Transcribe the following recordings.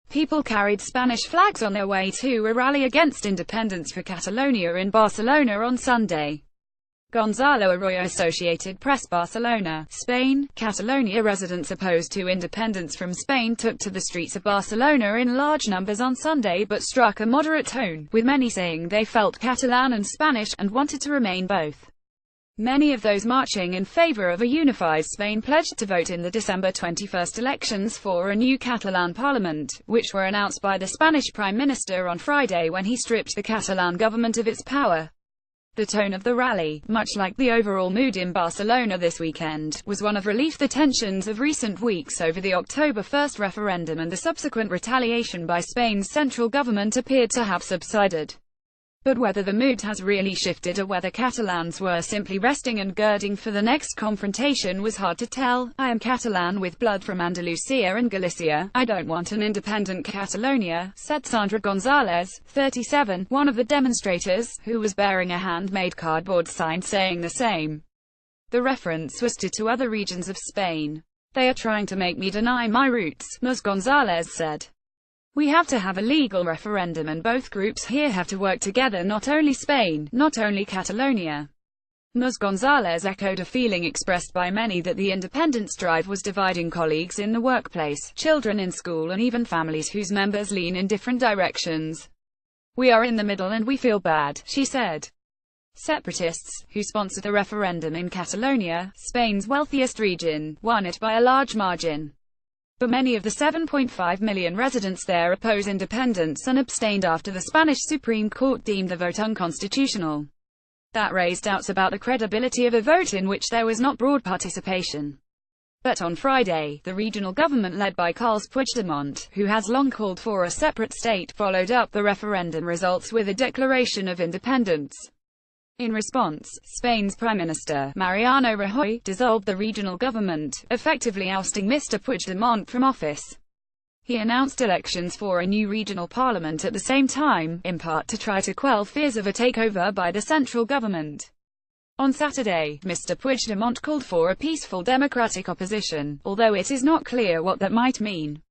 People carried Spanish flags on their way to a rally against independence for Catalonia in Barcelona on Sunday. Gonzalo Arroyo, Associated Press, Barcelona, Spain. Catalonia residents opposed to independence from Spain took to the streets of Barcelona in large numbers on Sunday but struck a moderate tone, with many saying they felt Catalan and Spanish, and wanted to remain both. Many of those marching in favor of a unified Spain pledged to vote in the December 21 elections for a new Catalan parliament, which were announced by the Spanish Prime Minister on Friday when he stripped the Catalan government of its power. The tone of the rally, much like the overall mood in Barcelona this weekend, was one of relief. The tensions of recent weeks over the October 1 referendum and the subsequent retaliation by Spain's central government appeared to have subsided. But whether the mood has really shifted or whether Catalans were simply resting and girding for the next confrontation was hard to tell. I am Catalan with blood from Andalusia and Galicia. I don't want an independent Catalonia, said Sandra Gonzalez, 37, one of the demonstrators, who was bearing a handmade cardboard sign saying the same. The reference was to other regions of Spain. They are trying to make me deny my roots, Ms. Gonzalez said. We have to have a legal referendum and both groups here have to work together, not only Spain, not only Catalonia. Ms. Gonzalez echoed a feeling expressed by many that the independence drive was dividing colleagues in the workplace, children in school and even families whose members lean in different directions. We are in the middle and we feel bad, she said. Separatists, who sponsored the referendum in Catalonia, Spain's wealthiest region, won it by a large margin. But many of the 7.5 million residents there oppose independence and abstained after the Spanish Supreme Court deemed the vote unconstitutional. That raised doubts about the credibility of a vote in which there was not broad participation. But on Friday, the regional government led by Carles Puigdemont, who has long called for a separate state, followed up the referendum results with a declaration of independence. In response, Spain's Prime Minister, Mariano Rajoy, dissolved the regional government, effectively ousting Mr. Puigdemont from office. He announced elections for a new regional parliament at the same time, in part to try to quell fears of a takeover by the central government. On Saturday, Mr. Puigdemont called for a peaceful democratic opposition, although it is not clear what that might mean.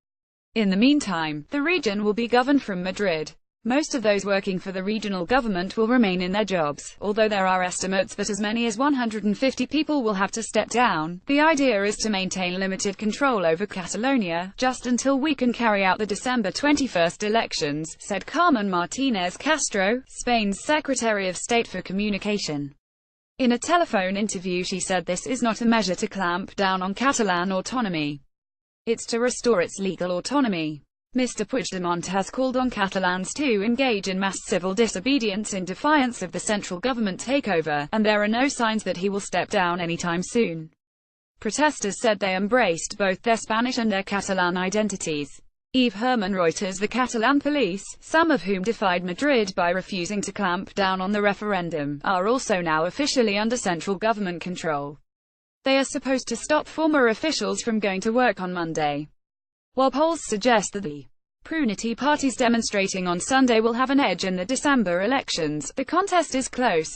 In the meantime, the region will be governed from Madrid. Most of those working for the regional government will remain in their jobs, although there are estimates that as many as 150 people will have to step down. The idea is to maintain limited control over Catalonia, just until we can carry out the December 21 elections, said Carmen Martínez Castro, Spain's Secretary of State for Communication. In a telephone interview she said this is not a measure to clamp down on Catalan autonomy. It's to restore its legal autonomy. Mr. Puigdemont has called on Catalans to engage in mass civil disobedience in defiance of the central government takeover, and there are no signs that he will step down anytime soon. Protesters said they embraced both their Spanish and their Catalan identities. Yves Herman Reuters, the Catalan police, some of whom defied Madrid by refusing to clamp down on the referendum, are also now officially under central government control. They are supposed to stop former officials from going to work on Monday. While polls suggest that the pro-unity parties demonstrating on Sunday will have an edge in the December elections, the contest is close.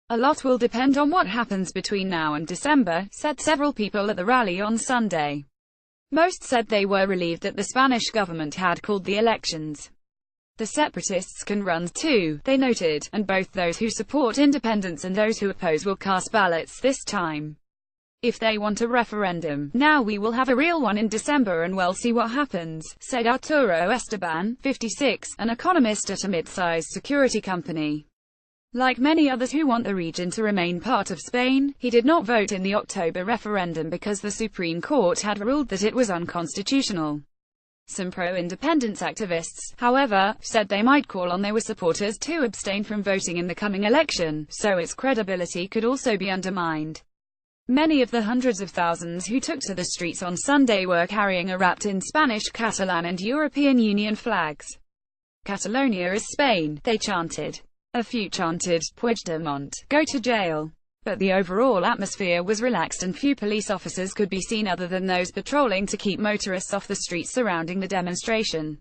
A lot will depend on what happens between now and December, said several people at the rally on Sunday. Most said they were relieved that the Spanish government had called the elections. The separatists can run too, they noted, and both those who support independence and those who oppose will cast ballots this time. If they want a referendum, now we will have a real one in December and we'll see what happens, said Arturo Esteban, 56, an economist at a mid-sized security company. Like many others who want the region to remain part of Spain, he did not vote in the October referendum because the Supreme Court had ruled that it was unconstitutional. Some pro-independence activists, however, said they might call on their supporters to abstain from voting in the coming election, so its credibility could also be undermined. Many of the hundreds of thousands who took to the streets on Sunday were carrying a wrapped in Spanish, Catalan and European Union flags. Catalonia is Spain, they chanted. A few chanted, Puigdemont, go to jail. But the overall atmosphere was relaxed and few police officers could be seen other than those patrolling to keep motorists off the streets surrounding the demonstration.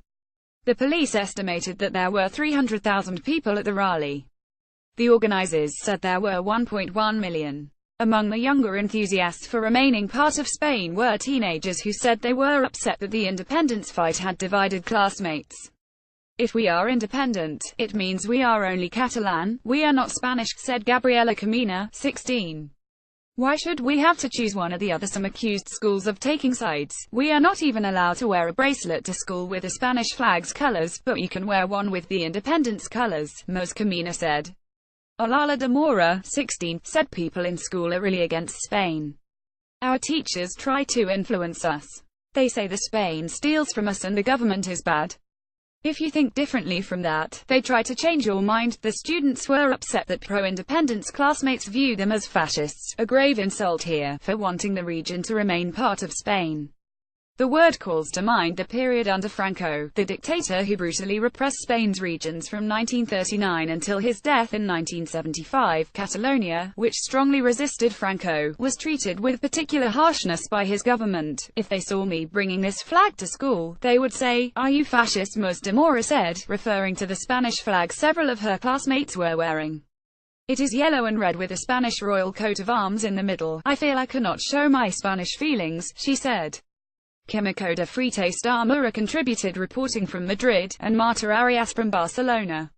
The police estimated that there were 300,000 people at the rally. The organizers said there were 1.1 million. Among the younger enthusiasts for remaining part of Spain were teenagers who said they were upset that the independence fight had divided classmates. "If we are independent, it means we are only Catalan, we are not Spanish," said Gabriela Camina, 16. "Why should we have to choose one or the other?" Some accused schools of taking sides. "We are not even allowed to wear a bracelet to school with the Spanish flag's colors, but you can wear one with the independence colors," Ms. Camina said. Olala de Mora, 16, said people in school are really against Spain. "Our teachers try to influence us. They say the Spain steals from us and the government is bad. If you think differently from that, they try to change your mind." The students were upset that pro-independence classmates view them as fascists, a grave insult here, for wanting the region to remain part of Spain. The word calls to mind the period under Franco, the dictator who brutally repressed Spain's regions from 1939 until his death in 1975. Catalonia, which strongly resisted Franco, was treated with particular harshness by his government. "If they saw me bringing this flag to school, they would say, 'Are you fascist?' Ms. de Mora said, referring to the Spanish flag several of her classmates were wearing. "It is yellow and red with a Spanish royal coat of arms in the middle. I feel I cannot show my Spanish feelings," she said. Quimico de Frite Star Mura contributed, reporting from Madrid, and Marta Arias from Barcelona.